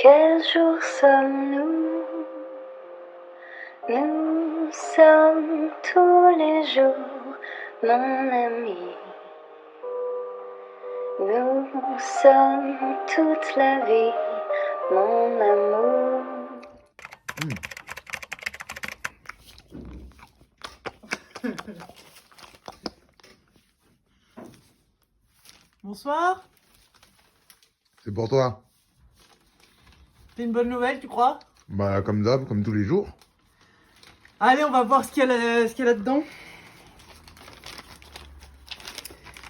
Quel jour sommes-nous? Nous sommes tous les jours, mon ami. Nous sommes toute la vie, mon amour. Bonsoir. C'est pour toi. C'est une bonne nouvelle, tu crois? Bah, comme d'hab, comme tous les jours. Allez, on va voir ce qu'il y a là-dedans.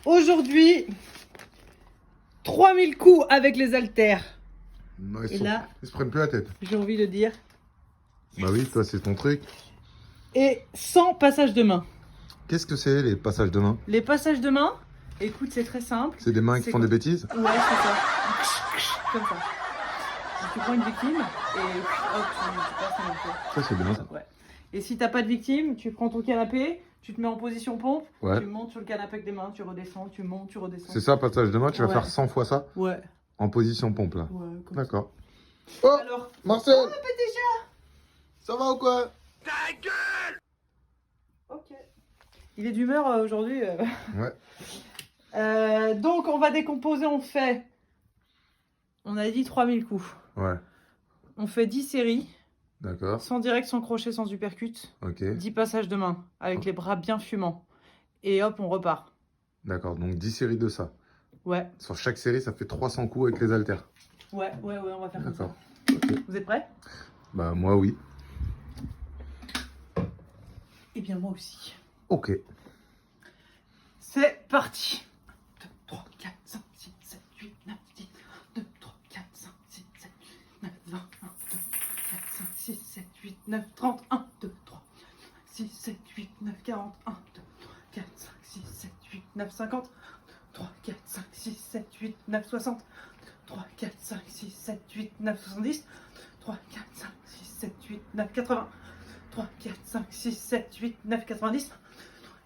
Aujourd'hui, 3000 coups avec les haltères. Non, Et là, ils se prennent plus la tête. j'ai envie de dire. Bah oui, toi, c'est ton truc. Et 100 passages de main. Qu'est-ce que c'est, les passages de main? Les passages de main, écoute, c'est très simple. C'est des mains qui font des bêtises? Ouais, c'est ça. Comme ça. Tu prends une victime et hop, tu passes un peu. Ça, c'est bien, ça. Ouais. Et si t'as pas de victime, tu prends ton canapé, tu te mets en position pompe, Ouais. tu montes sur le canapé avec des mains, tu redescends, tu montes, tu redescends. C'est ça, passage de main, tu vas Ouais. faire 100 fois ça? Ouais. En position pompe, là. Ouais, comme D'accord. ça. Oh, Alors, Marcel! on répète déjà. Ça va ou quoi? Ok. Il est d'humeur aujourd'hui. Ouais. Donc, on va décomposer, on fait. On a dit 3000 coups. Ouais. On fait 10 séries, D'accord. sans direct, sans crochet, sans uppercut. Ok. 10 passages de main, avec les bras bien fumants. Et hop, on repart. D'accord, donc 10 séries de ça. Ouais, Sur chaque série, ça fait 300 coups avec les haltères. ouais, on va faire comme ça. D'accord. Ok. Vous êtes prêts? Bah, moi, oui. Eh bien, moi aussi. Ok. C'est parti. 2, 3, 4, 5, 6, 7, 8, 9, 10. 2, 3, 4, 5, 6, 7, 8, 9, 20. 1, 2, 4, 5, 6, 7, 8, 9, 30. 1, 2, 3, 6, 7, 8, 9, 40. 1, 2, 3, 4, 5, 6, 7, 8, 9, 50. 3, 4, 5, 6, 7, 8, 9, 60. 3, 4, 5, 6, 7, 8, 9, 70. 3, 4, 5, 6, 7, 8, 9, 80. 3, 4, 5, 6, 7, 8, 9, 90.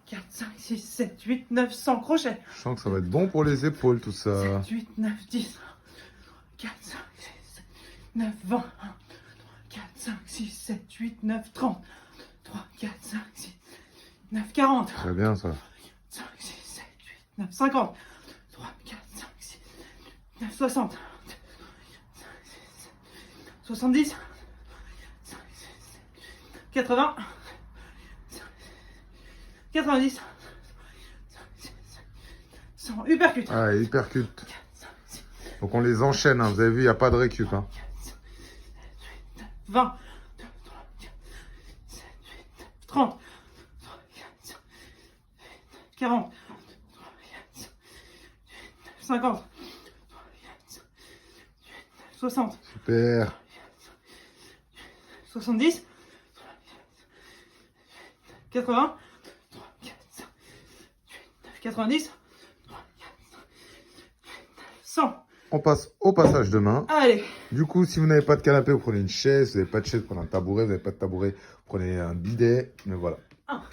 4, 5, 6, 7, 8, 9, 100 crochets. Je sens que ça va être bon pour les épaules, tout ça. 7, 8, 9, 10. 4, 5, 6, 7, 9, 20. 1, 2, 3, 4, 5, 6, 7, 8, 9, 30. 3, 4, 5, 6, 9, 40. Très bien, ça. 5, 6, 7, 8, 9, 50. 3, 4, 5, 6, 9, 60. 70. 80. 90. 100. Uppercut. Ah, hypercut. Donc on les enchaîne, hein. Vous avez vu, il n'y a pas de récup. Hein. 20. 2, 3, 4, 7, 8, 30. 3, 4, 40. 3, 4, 50. 60. Super. 70. 80. 90. 100. On passe au passage de main. Allez. Du coup, si vous n'avez pas de canapé, vous prenez une chaise. Vous n'avez pas de chaise, vous prenez un tabouret. Vous n'avez pas de tabouret, vous prenez un bidet. Mais voilà. 1.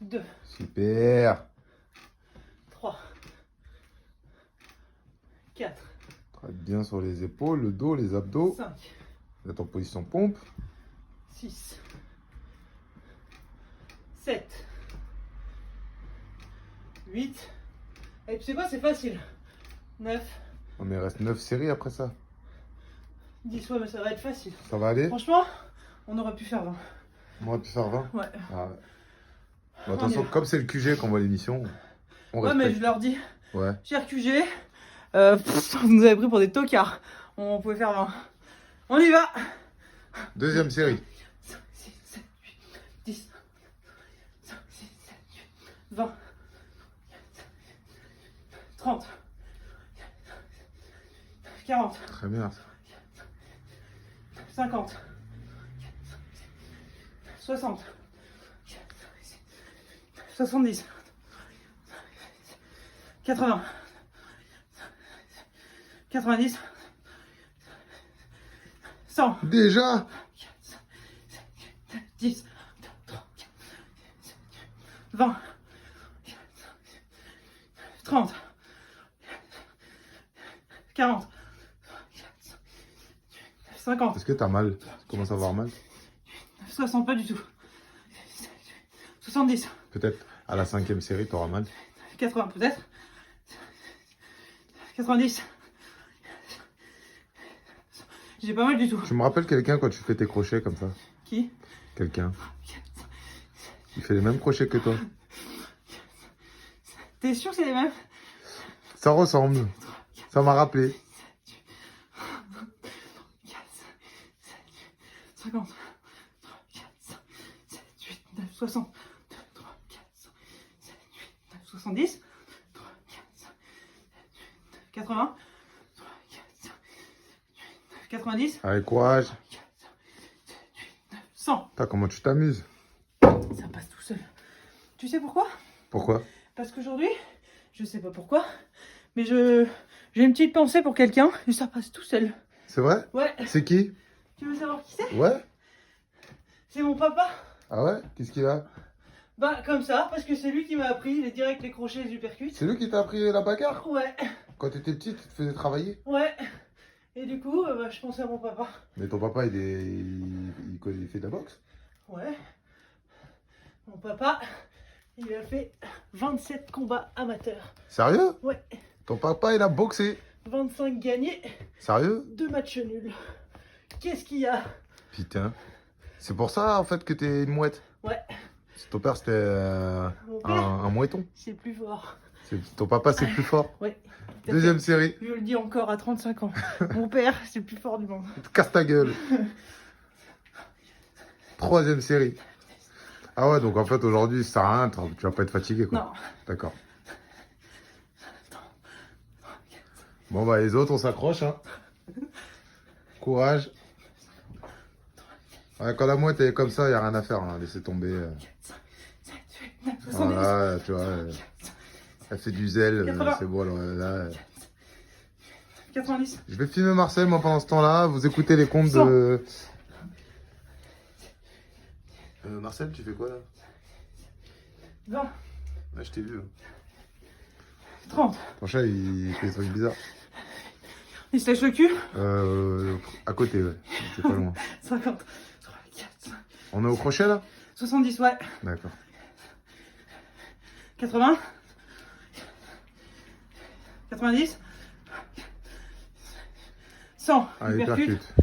2. Super. 3. 4. Travaille bien sur les épaules, le dos, les abdos. 5. Vous êtes en position pompe. 6. 7. 8. Et tu sais quoi, c'est facile. 9. Non, mais il reste 9 séries après ça. 10, ouais, mais ça va être facile. Ça va aller? Franchement, on aurait pu faire 20. On aurait pu faire 20. Ouais. Ah ouais. Bon, attention, comme c'est le QG qu'on voit l'émission, on Ouais, mais respecte. je leur dis, Ouais. cher QG, vous nous avez pris pour des tocards. On pouvait faire 20. On y va. Deuxième série. 5, 6, 7, 8, 10. 5, 6, 7, 8, 20. 30. 40. Très bien. 50. 60. 70. 80. 90. 100. Déjà? 10. 20. 30. 40. 50. Est-ce que t'as mal? Tu commences à avoir mal? 60, pas du tout. 70. Peut-être à la 5e série, t'auras mal. 80 peut-être. 90. J'ai pas mal du tout. Tu me rappelles quelqu'un quand tu fais tes crochets comme ça? Qui? Quelqu'un. Il fait les mêmes crochets que toi. T'es sûr que c'est les mêmes? Ça ressemble. Ça m'a rappelé. 50, 3, 4, 5, 7, 8, 9, 60, 2, 3, 4, 5, 7, 8, 9, 70, 3, 4, 5, 7, 8, 9, 80, 3, 4, 5, 7, 8, 9, 90, Allez, courage. 3, 4, 5, 7, 8, 9, 100. Putain, comment tu t'amuses? Ça passe tout seul. Tu sais pourquoi? Pourquoi? Parce qu'aujourd'hui, je sais pas pourquoi, mais j'ai une petite pensée pour quelqu'un et ça passe tout seul. C'est vrai? Ouais. C'est qui? Tu veux savoir qui c'est? Ouais? C'est mon papa. Ah ouais? Qu'est-ce qu'il a? Bah comme ça, parce que c'est lui qui m'a appris les directs, les crochets, les uppercuts. C'est lui qui t'a appris la bagarre? Ouais, Quand t'étais petite, il te faisait travailler? ouais. Et du coup, bah, je pensais à mon papa. Mais ton papa, il fait de la boxe? Ouais. Mon papa, il a fait 27 combats amateurs. Sérieux? Ouais. Ton papa, il a boxé? 25 gagnés, Sérieux? 2 matchs nuls. Qu'est-ce qu'il y a? Putain. C'est pour ça, en fait, que t'es une mouette? Ouais. Ton père, c'était Mon père, un mouetton. c'est plus fort. Ton papa, c'est le plus fort. Ouais. tout à Deuxième fait. série. Je le dis encore à 35 ans. Mon père, c'est le plus fort du monde. Casse ta gueule. Troisième série. Ah ouais, donc en fait, aujourd'hui, ça sert à rien. Tu vas pas être fatigué, quoi. Non. D'accord. Bon, bah, les autres, on s'accroche, hein. Courage. Ouais, quand la mouette elle est comme ça, il n'y a rien à faire, hein. Laissez tomber. 70. Voilà, tu vois. Elle fait du zèle, 80. c'est bon. Alors, là, 90. je vais filmer Marcel, moi, pendant ce temps-là. Vous écoutez les comptes de... Marcel, tu fais quoi, là? 20. Ouais, je t'ai vu. 30. Ton chat, il fait des trucs bizarres. Il se lèche le cul. À côté, ouais. C'est pas loin. 50. 3, 4, 5. On est au crochet, là? 70, ouais. D'accord. 80. 90. 100. Allez, Hypercute. percute.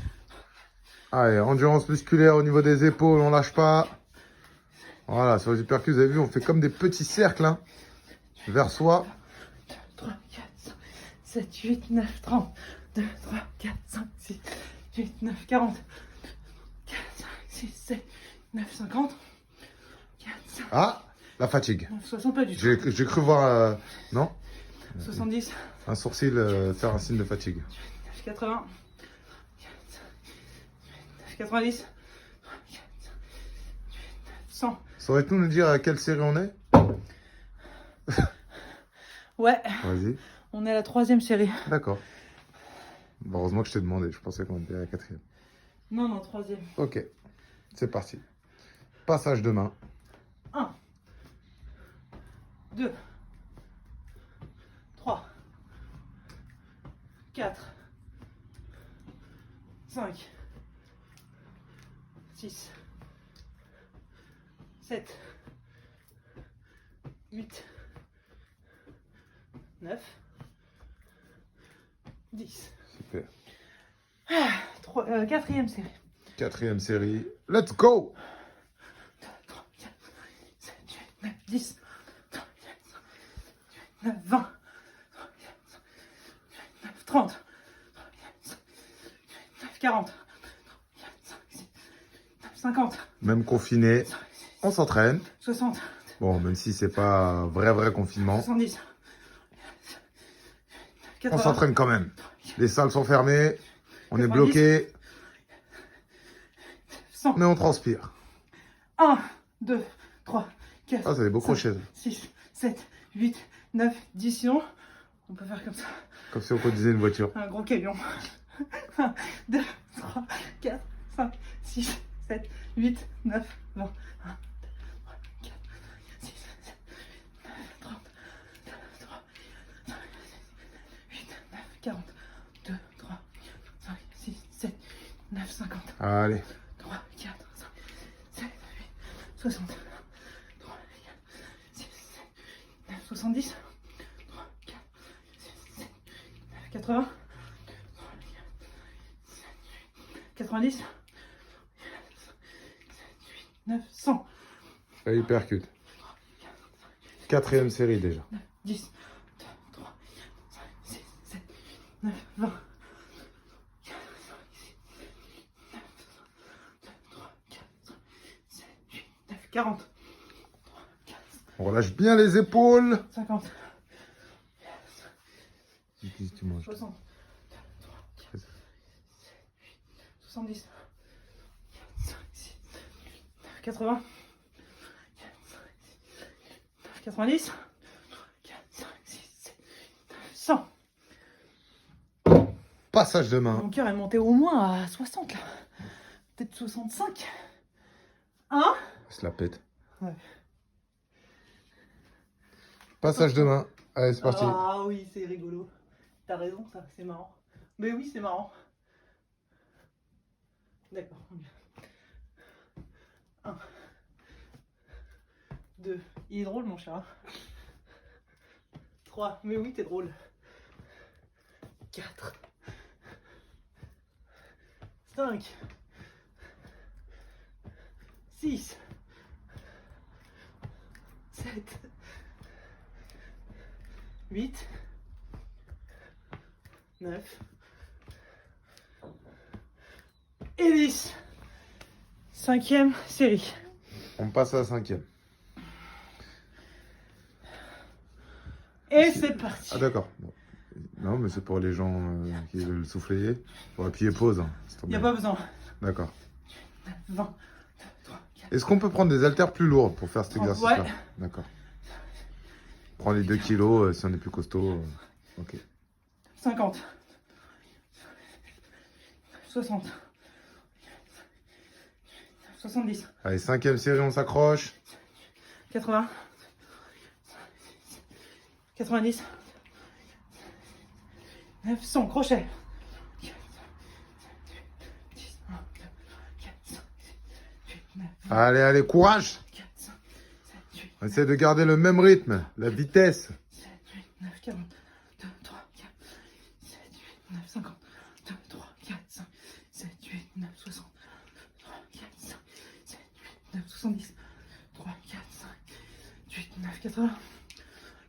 Allez, endurance musculaire au niveau des épaules, on lâche pas. Voilà, sur les hypercutes, vous avez vu, on fait comme des petits cercles, hein, vers soi. 3, 4, 5, 7, 8, 9, 30. 2, 3, 4, 5, 6, 8, 9, 40. 4, 5, 6, 7, 9, 50. 4, 5, Ah, la fatigue. 9, 60, pas du tout. J'ai cru voir, non, 70. un sourcil faire un signe de fatigue. 80. 90. 100. Saurais-tu nous dire à quelle série on est? Ouais, Vas-y. on est à la 3e série. D'accord. Bon, heureusement que je t'ai demandé, je pensais qu'on était à la 4e. Non, non, 3e. Ok, c'est parti. Passage de main. 1, 2, 3, 4, 5, 6, 7, 8, 9, 10. Super. 4e série. 4e série. Let's go! 3, 4, 7, 8, 9, 10, 3, 4, 5, 8, 9, 20, 3, 4, 5, 8, 9, 30, 3, 4, 5, 8, 9, 40, 3, 4, 5, 6, 9, 50, Même confiné, on s'entraîne. 60, Bon, même si c'est pas vrai confinement, 70, on 80, s'entraîne quand même. Les salles sont fermées, on est 90. bloqué, 100, mais on transpire. 1, 2, 3, 4, Ah, c'est des beaux crochets. 6, 7, 8, 9, 10. Sinon, on peut faire comme ça. Comme si on conduisait une voiture. Un gros camion. 1, 2, 3, 4, 5, 6, 7, 8, 9, 20. 1, 2, 3, 4, 6, 7, 9, 30, 2, 3, 5, 8, 9, 40, 2, 3, 5, 6, 7, 9, Allez. 3, 4, 5, 7, 8, 60. 3, 4, 6, 7, 9, 70. 3, 4, 6, 7, 9, 80. 3, 4, 7, 8, 90. 7, 8, 9, 100. Et hypercute. Quatrième série déjà. 9, 10, 2, 3, 5, 6, 7, 9, 20. 4, 5, 6, 9, 2, 3, 4, 5, 7, 8, 9, 40. 3, 4, On relâche bien les épaules. 50. Tu manges. 60. 2, 3, 4, 7, 8, 70. 4, 5, 6, 9, 80. 4, 5, 6, 9, 90. 4, 5, 6, 7, 8, 9, 100. Passage de main. Mon cœur est monté au moins à 60 là. Peut-être 65. Hein? Il se la pète. Ouais. Passage de main. Allez, c'est parti. Ah oui, c'est rigolo. T'as raison, ça, c'est marrant. Mais oui, c'est marrant. D'accord. 1. 2. Il est drôle, mon chat. 3. Mais oui, t'es drôle. 4. 5. 6. 7. 8. 9. Et 10. Cinquième série. On passe à la cinquième. Et c'est parti. Ah d'accord. Bon. Non, mais c'est pour les gens qui veulent le souffler. Pour appuyer pause. Hein. Il n'y a pas besoin. D'accord. 20. 2, 3, 4. Est-ce qu'on peut prendre des haltères plus lourds pour faire cet exercice-là? Ouais. D'accord. Prends les 2 kilos si on est plus costaud. Ok. 50. 60. 70. Allez, cinquième série, on s'accroche. 80. 90. 900. Crochet. 10, 1, 2, 4, 5, 6, 8, 9, Allez, allez, courage. 4, 5, 7, 8, On essaie de garder le même rythme, la vitesse. 7, 8, 9, 40, 2, 3, 4, 7, 8, 9, 50, 2, 3, 4, 5, 7, 8, 9, 60, 3, 4, 5, 7, 8, 9, 70, 3, 4, 5, 8, 9, 80,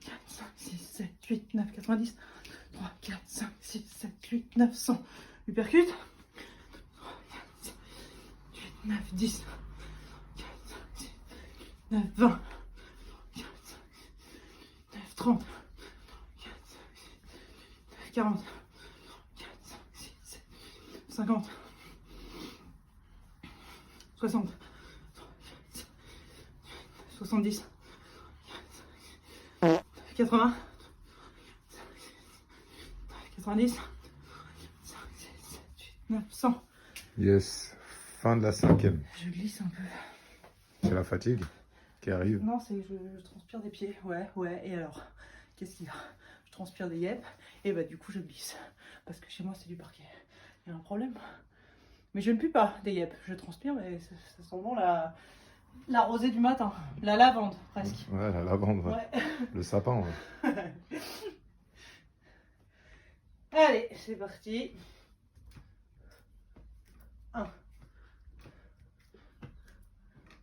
4, 5, 6, 7, 8, 9, 90, 3, 4, 5, 6, 7, 8, 9, 100. Uppercut. 3, 4, 5, 8, 9, 10, 4, 5, 6, 9, 20, 4, 5, 9, 30, 4, 5, 6, 9, 40, 4, 5, 6, 7, 50, 60, 70, 80, 90, 5, 6, 7, 8, 9, 100. Yes. Fin de la cinquième. Je glisse un peu. C'est la fatigue qui arrive. Non, c'est je transpire des pieds. Ouais, ouais. Et alors, qu'est-ce qu'il y a? Je transpire des yep. Et bah du coup, je glisse. Parce que chez moi, c'est du parquet. Il y a un problème. Mais je ne pue pas des yep. Je transpire, mais ça sent bon la rosée du matin. La lavande, presque. Ouais, la lavande, ouais. Ouais. Le sapin, ouais. Allez, c'est parti. 1,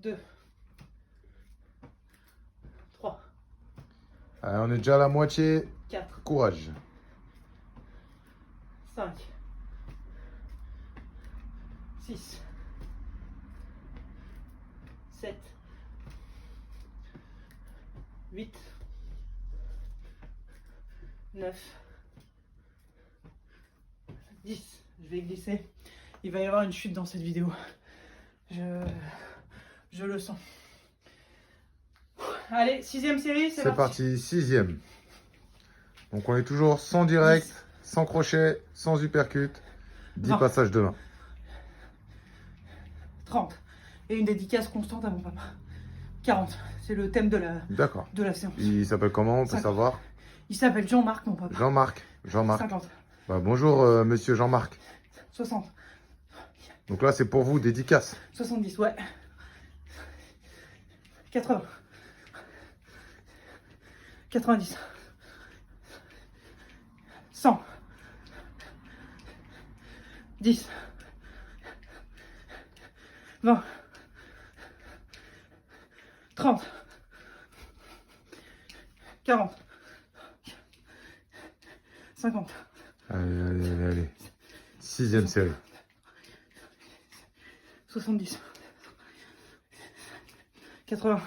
2, 3, Allez, on est déjà à la moitié. 4, Courage. 5, 6, 7, 8, 9, 10. Je vais glisser. Il va y avoir une chute dans cette vidéo. Je le sens. Allez, sixième série, c'est C'est parti, sixième. Donc on est toujours sans direct, 10. sans crochet, sans uppercut. 10 20. passages de main. 30. Et une dédicace constante à mon papa. 40. C'est le thème de D'accord. la séance. Il s'appelle comment, on peut 50. savoir? Il s'appelle Jean-Marc, mon papa. Jean-Marc. Jean-Marc. 50. Bah, bonjour, monsieur Jean-Marc. 60. Donc là, c'est pour vous, dédicace. 70, ouais. 80. 90. 100. 10. 20. 30. 40. 50. Allez. 6e série. 70. 80.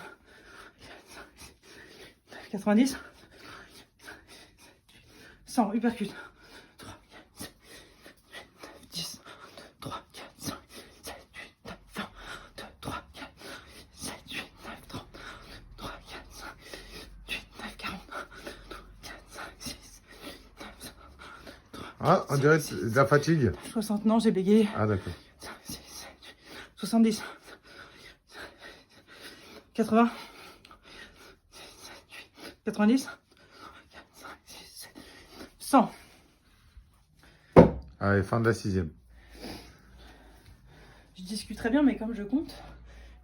90. 100. Uppercut. 3, 4, 10. 3, 4, 5, 7, 8, 9, 20. 2, 3, 4, 7, 8, 9, 30. 3, 4, 5, 8, 9, 40. 4, 5, 6, 9, 3. Ah, on dirait de la fatigue. 60, non, j'ai bégayé. Ah, d'accord. 5, 6, 7, 8, 70. 80. 90. 4, 5, 6, 7, 100. Allez, fin de la 6e. Je discute très bien, mais comme je compte,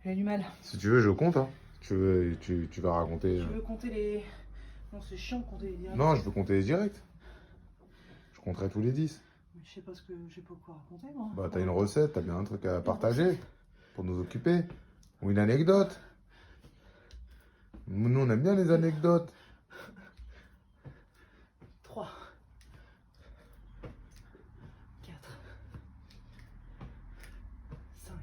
j'ai du mal. Si tu veux, je compte. Hein. Tu vas raconter. Je veux compter les... Non, c'est chiant de compter les directs. Non, je veux compter les directs. Je compterai tous les 10. Mais je sais pas ce que j'ai pas quoi raconter, moi. Bah, t'as une recette, t'as bien un truc à partager pour nous occuper. Ou une anecdote. Nous, on aime bien les anecdotes. 3. 4. 5.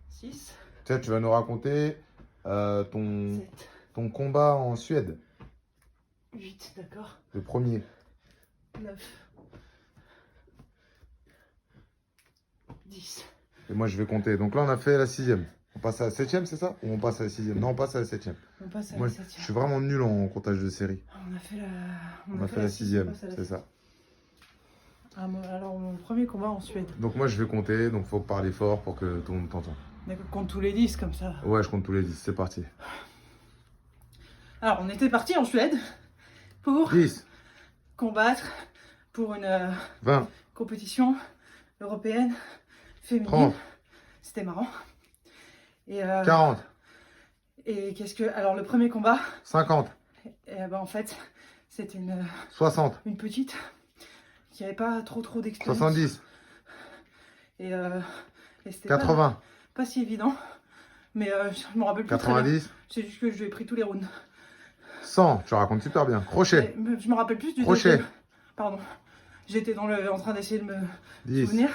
6. Tiens, tu vas nous raconter ton 7. combat en Suède. 8, d'accord. Le premier. 9. 10. Et moi, je vais compter. Donc là, on a fait la 6e. On passe à la 7e, c'est ça? Ou on passe à la 6e? Non, on passe à la 7e. On passe à Moi, la je 7e. suis vraiment nul en comptage de série. On a fait la... On a fait la 6e, on passe à la c'est ça. Ah, alors, mon premier combat en Suède. Donc moi, je vais compter. Donc, faut parler fort pour que tout le monde t'entende. D'accord, compte tous les 10 comme ça. Ouais, je compte tous les 10. C'est parti. Alors, on était parti en Suède pour 10, combattre pour une 20, compétition européenne féminine. 30, C'était marrant. Et, 40, et qu'est-ce que... Alors, le premier combat, 50, en fait, c'était 60, une petite qui avait pas trop d'expérience. 70, Et c'était 80, pas si évident. Mais je me rappelle plus très bien. 90, C'est juste que je lui ai pris tous les rounds. 100. Tu racontes super bien. Crochet, Mais je me rappelle plus du crochet, début. Pardon. J'étais en train d'essayer de me 10, souvenir.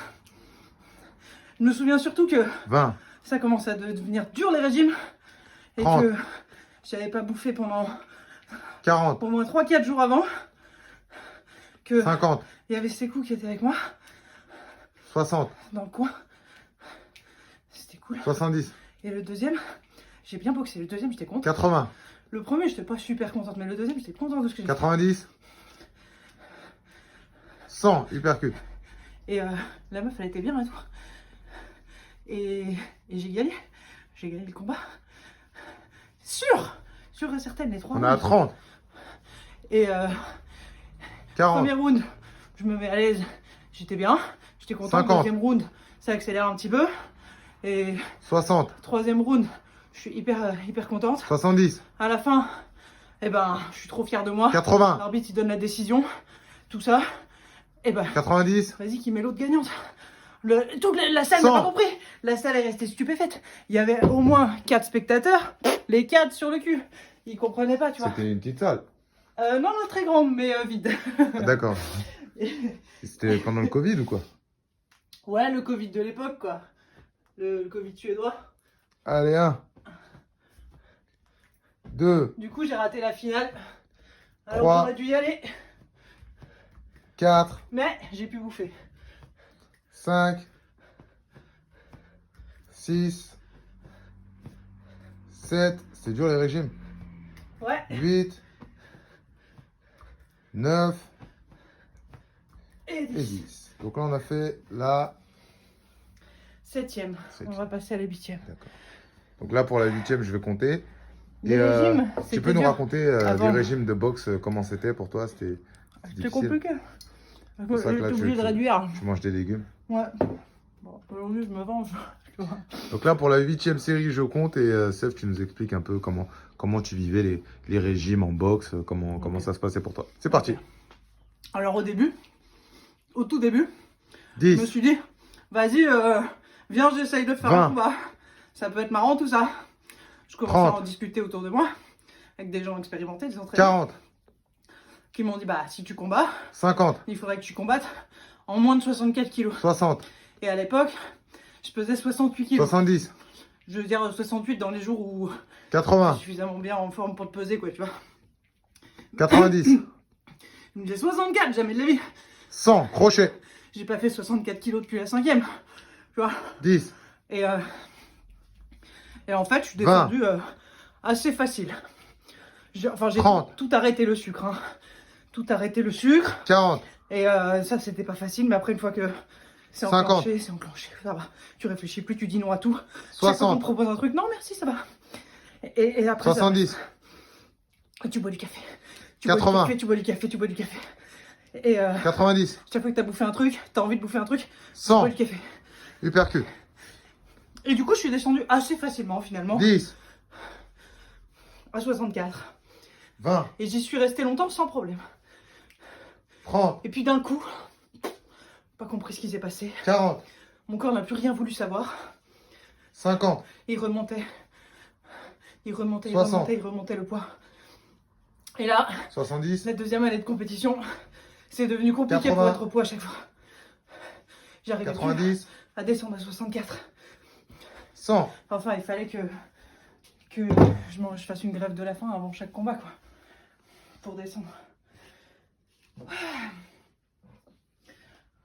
Je me souviens surtout que 20, ça commence à devenir dur les régimes. Et 30. que j'avais pas bouffé pendant 40, au moins 3-4 jours avant. Que 50, il y avait Sekou qui était avec moi 60, dans le coin. C'était cool. 70, Et le deuxième, j'ai bien boxé. Le deuxième, j'étais contente. 80, Le premier, j'étais pas super contente, mais le deuxième, j'étais contente de ce que j'ai fait. 90, 100, uppercut. Et la meuf, elle était bien et tout. Et j'ai gagné. J'ai gagné le combat. Sûr et certaine, les 3 On est à 30, Et 40, premier round, je me mets à l'aise. J'étais bien. J'étais content. 50. Deuxième round, ça accélère un petit peu. Et 60, troisième round, je suis hyper contente. 70, À la fin, eh ben, je suis trop fier de moi. 80, L'arbitre, il donne la décision. Tout ça. Et ben, 90, vas-y, qui met l'autre gagnante. Toute la salle 100. n'a pas compris. La salle est restée stupéfaite. Il y avait au moins 4 spectateurs. Les 4 sur le cul. Ils comprenaient pas, tu vois. c'était une petite salle. Non, très grande, mais vide. Ah, d'accord. C'était pendant le Covid ou quoi? Ouais, le Covid de l'époque, quoi. Le Covid suédois. Allez, 1, 2, Du coup, j'ai raté la finale. Alors, 3. j'aurais dû y aller. 4, Mais j'ai pu bouffer. 5, 6, 7, c'est dur les régimes. Ouais. 8, 9 Et et 10. 10. Donc là, on a fait la 7e. On va passer à la 8e. D'accord. Donc là, pour la 8e, je vais compter. Les régimes, tu c'était peux nous dur. raconter Avant. les régimes de boxe, comment c'était pour toi? C'était C'était difficile. compliqué. pour ça que là, J'ai oublié de réduire. tu manges des légumes. Ouais. Bon, aujourd'hui, je me venge. Donc là, pour la 8e série, je compte. Et Seth, tu nous expliques un peu comment tu vivais les régimes en boxe, comment ça se passait pour toi. C'est parti. Alors au tout début, 10. je me suis dit, vas-y, viens, j'essaye de faire 20. un combat. Ça peut être marrant tout ça. Je commençais 30. à en discuter autour de moi, avec des gens expérimentés, des entraîneurs, 40. qui m'ont dit, bah si tu combats, 50. il faudrait que tu combattes en moins de 64 kilos. 60. Et à l'époque, je pesais 68 kilos. 70. Je veux dire 68 dans les jours où je 80. suis suffisamment bien en forme pour te peser, quoi, tu vois. 90. Il me disait 64, jamais de la vie. 100. Crochet. J'ai pas fait 64 kilos depuis la 5e, tu vois. 10. Et en fait, je suis 20. descendu assez facile. J'ai 30. tout arrêté le sucre, hein. Tout arrêté le sucre. 40. Et ça, c'était pas facile, mais après, une fois que c'est 50. enclenché, c'est enclenché, ça va. Tu réfléchis plus, tu dis non à tout. 60. Chaque fois qu'on te propose un truc, non merci, ça va. Et après, 70. ça, tu bois du café. Tu 80. bois du café, tu bois du café, tu bois du café. Et 90. chaque fois que t'as bouffé un truc, t'as envie de bouffer un truc, tu 100. bois du café. Uppercut. Et du coup, je suis descendu assez facilement, finalement, 10. à 64. 20. Et j'y suis resté longtemps sans problème. 30. Et puis d'un coup, pas compris ce qui s'est passé. 40. Mon corps n'a plus rien voulu savoir. 50. Et il remontait. Il remontait, il 60. remontait, il remontait le poids. Et là, 70. la deuxième année de compétition, c'est devenu compliqué 80. pour être au poids à chaque fois. J'arrivais plus 90. à descendre à 64. 100. Enfin, il fallait que je fasse une grève de la faim avant chaque combat, quoi. Pour descendre.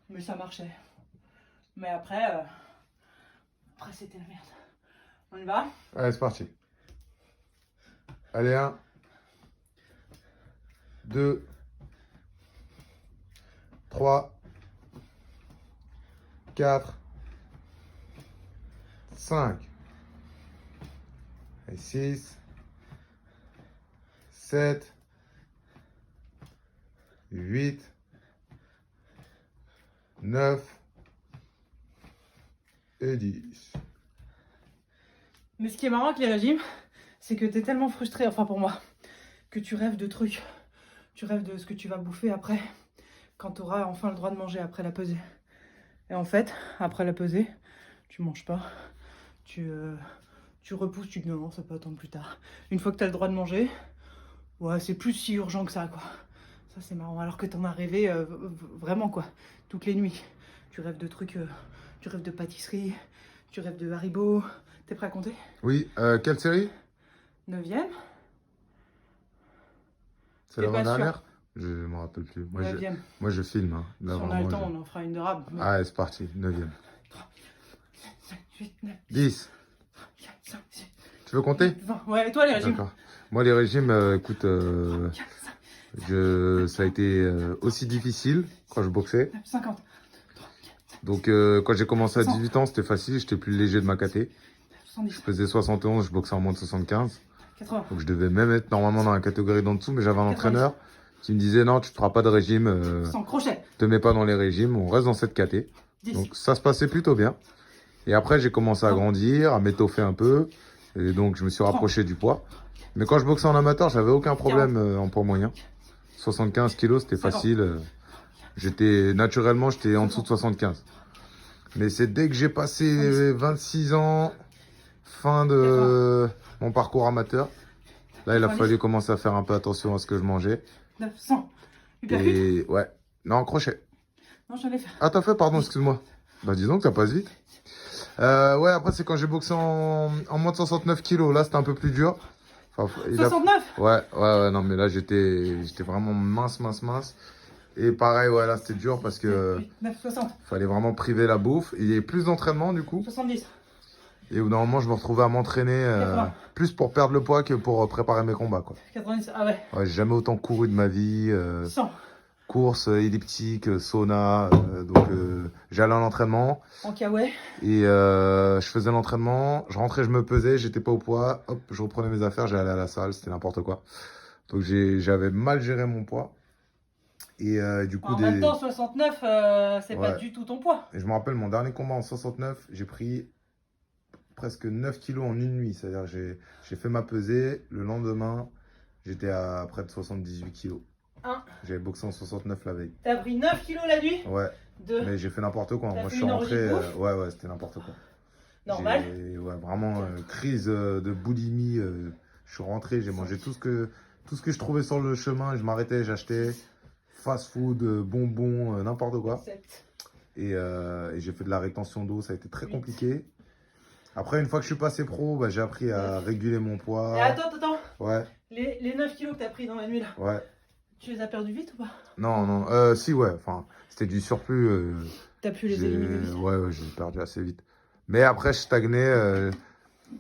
Mais ça marchait. Mais après c'était la merde. On y va? Allez, c'est parti. Allez, 1. 2. 3. 4. 5. Et 6. 7. 8. 9. Et 10. Mais ce qui est marrant avec les régimes, c'est que t'es tellement frustré, enfin pour moi, que tu rêves de trucs. Tu rêves de ce que tu vas bouffer après, quand tu auras enfin le droit de manger après la pesée. Et en fait, après la pesée, tu manges pas. Tu repousses, tu te dis non, ça peut attendre plus tard. Une fois que tu as le droit de manger, ouais, c'est plus si urgent que ça, quoi. Ça, c'est marrant. Alors que t'en as rêvé vraiment, quoi. Toutes les nuits. Tu rêves de trucs, tu rêves de pâtisserie, tu rêves de Haribo. T'es prêt à compter? Oui, quelle série? 9e. C'est T'es pas l'avant-dernière? Je me rappelle plus. Moi, 9e. je filme. Hein. Là, Si on a vraiment, le temps, on en fera une de rap. Allez, c'est parti. 9e. 7, 8, 9, 10. 4, 5, 6, Tu veux compter? 20. Ouais, et toi, les régimes? D'accord. Moi, les régimes, écoute, 4, 5, ça a été aussi difficile quand je boxais. 9, 50. 3, 4, Donc, quand j'ai commencé à 18 ans, c'était facile. J'étais plus léger de ma caté. 70, Je faisais 71, je boxais en moins de 75. 80. Donc, je devais même être normalement dans la catégorie d'en dessous. Mais j'avais un entraîneur qui me disait non, tu ne feras pas de régime. 100 crochets. Te mets pas dans les régimes. On reste dans cette caté. 10. Donc, ça se passait plutôt bien. Et après, j'ai commencé à grandir, à m'étoffer un peu. Et donc, je me suis rapproché du poids. Mais quand je boxais en amateur, j'avais aucun problème en poids moyen. 75 kilos, c'était facile. Naturellement, j'étais en dessous de 75. Mais c'est dès que j'ai passé 26 ans, fin de mon parcours amateur. Là, il a fallu commencer à faire un peu attention à ce que je mangeais. 900. Hypercut. Et ouais. Non, crochet. Non, j'allais faire. Ah, t'as fait, pardon, excuse-moi. Bah, dis donc, ça passe vite. Ouais, après, c'est quand j'ai boxé en moins de 69 kilos. Là, c'était un peu plus dur. Enfin, 69. Ouais, non, mais là, j'étais vraiment mince. Et pareil, ouais, là, c'était dur parce que 9, 60. fallait vraiment priver la bouffe. Il y avait plus d'entraînement, du coup. 70. Et où, normalement, je me retrouvais à m'entraîner plus pour perdre le poids que pour préparer mes combats, quoi. 90. Ah ouais. Ouais, j'ai jamais autant couru de ma vie. 100. Course, elliptique, sauna. Donc, j'allais en entraînement. En kawaii. Et je faisais l'entraînement, je rentrais, je me pesais, j'étais pas au poids, hop, je reprenais mes affaires, j'allais à la salle, c'était n'importe quoi. Donc j'avais mal géré mon poids. Et du coup, En même temps, 69, c'est pas Ouais. du tout ton poids. Et je me rappelle mon dernier combat en 69, j'ai pris presque 9 kilos en une nuit. C'est-à-dire j'ai fait ma pesée, le lendemain, j'étais à près de 78 kilos. Hein, J'avais boxé en 69 la veille. t'as pris 9 kilos la nuit. Ouais, 2. mais j'ai fait n'importe quoi. T'as Moi, fait je suis une orgie rentré. de bouffe Ouais, c'était n'importe quoi. Normal. Ouais, vraiment crise de boulimie. Je suis rentré, j'ai mangé tout ce que je trouvais sur le chemin. Je m'arrêtais, j'achetais fast food, bonbons, n'importe quoi. 7. Et j'ai fait de la rétention d'eau, ça a été très 8. compliqué. Après, une fois que je suis passé pro, bah, j'ai appris à réguler mon poids. Et attends. Ouais, Les 9 kilos que t'as pris dans la nuit là, ouais. tu les as perdus vite ou pas? Non, si, ouais. Enfin, c'était du surplus. T'as pu les éliminer vite. Ouais, j'ai perdu assez vite. Mais après, je stagnais.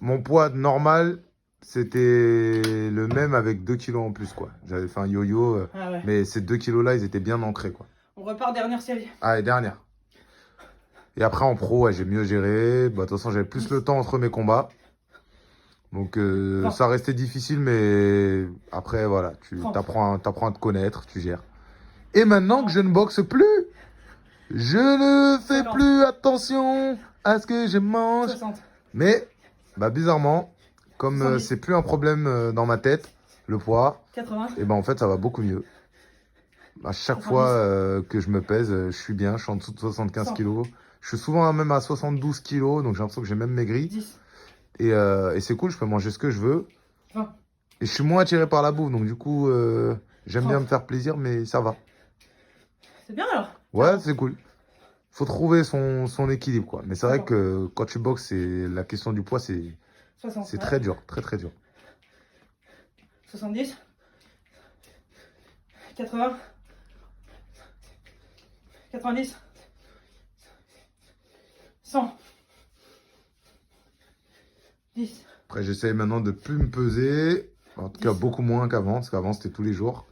Mon poids normal, c'était le même avec 2 kilos en plus, quoi. J'avais fait un yo-yo, Ah ouais. mais ces 2 kilos-là, ils étaient bien ancrés, quoi. On repart dernière série. Ah, et dernière. Et après, en pro, ouais, j'ai mieux géré. Bah, de toute façon, j'avais plus le temps entre mes combats. Donc, ça restait difficile, mais après, voilà, tu t'apprends à te connaître, tu gères. Et maintenant que je ne boxe plus, je ne fais plus attention à ce que je mange. 60. Mais, bah, bizarrement, comme 70. c'est plus un problème dans ma tête, le poids, 80. et ben en fait, ça va beaucoup mieux. À chaque 70. fois que je me pèse, je suis bien, je suis en dessous de 75 100. kilos. Je suis souvent même à 72 kilos, donc j'ai l'impression que j'ai même maigri. 10. Et c'est cool, je peux manger ce que je veux. 20. Et je suis moins attiré par la bouffe, donc du coup, j'aime 30. bien me faire plaisir, mais ça va. C'est bien alors. Ouais, c'est cool. Faut trouver son équilibre, quoi. Mais c'est vrai que quand tu boxes, la question du poids, c'est 60. c'est très dur, très très dur. 70. 80. 90. 100. 10. Après, j'essaye maintenant de plus me peser. En tout cas, 10. beaucoup moins qu'avant, parce qu'avant, c'était tous les jours.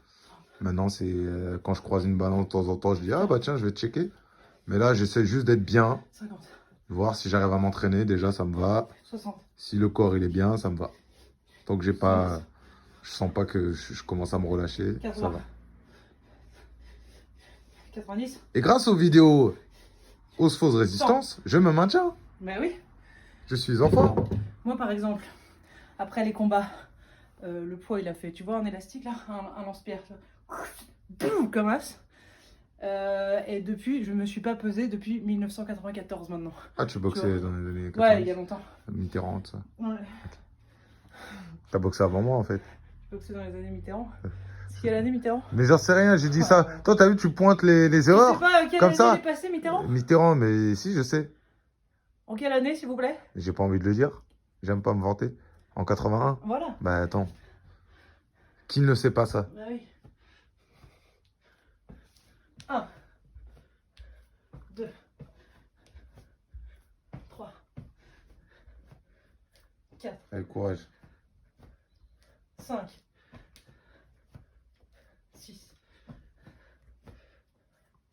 Maintenant, c'est quand je croise une balance de temps en temps, je dis, ah bah tiens, je vais checker. Mais là, j'essaie juste d'être bien, 50. voir si j'arrive à m'entraîner. Déjà, ça me va. 60. Si le corps, il est bien, ça me va. Tant que j'ai pas... Je sens pas que je commence à me relâcher, 80. ça va. 90. Et grâce aux vidéos Ose Fausse Résistance, je me maintiens. Ben oui. Je suis en forme. Moi par exemple, après les combats, le poids il a fait, tu vois un élastique là, un lance-pierre, boum, comme as. Et depuis, je me suis pas pesé depuis 1994 maintenant. Ah, tu boxais dans les années 90. Ouais, il y a longtemps. Mitterrand, tout ça. Ouais. T'as boxé avant moi, en fait. J'ai boxé dans les années Mitterrand. C'est quelle année Mitterrand? Mais j'en sais rien, j'ai dit ça. Toi, t'as vu, tu pointes les Je sais erreurs. pas, quelle comme année ça. il est passé Mitterrand? Mitterrand, mais si, je sais. En quelle année s'il vous plaît? J'ai pas envie de le dire. J'aime pas me vanter. En 81. Voilà. Bah attends. Qui ne sait pas ça? Bah oui. 1, 2, 3, 4, Allez, courage. 5, 6,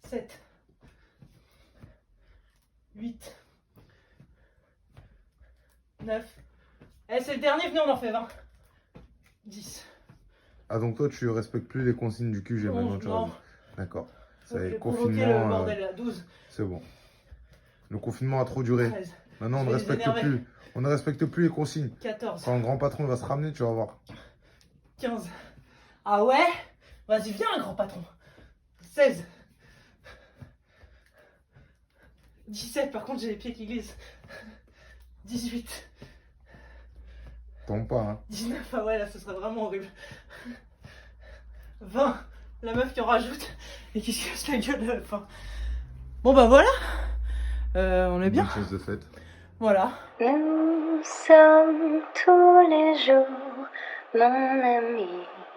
7, 8, 9. Eh, c'est le dernier, venez, on en fait 20. 10. Ah, donc toi, tu respectes plus les consignes du QG maintenant, tu Non, vois. D'accord. Ça y j'ai est, provoqué le confinement, bordel là. 12, c'est bon. Le confinement a trop duré. 13, Maintenant, on Je ne vais les respecte énerver. plus. On ne respecte plus les consignes. 14, Quand le grand patron va se ramener, tu vas voir. 15. Ah ouais? Vas-y, viens, grand patron. 16. 17, par contre, j'ai les pieds qui glissent. 18. Tombe pas, hein. 19, ah ouais, là, ce serait vraiment horrible. 20, la meuf qui en rajoute et qui se casse la gueule à la fin. Bon, bah voilà. On est bien. Bonne chose de faite. Voilà. Nous sommes tous les jours, mon ami.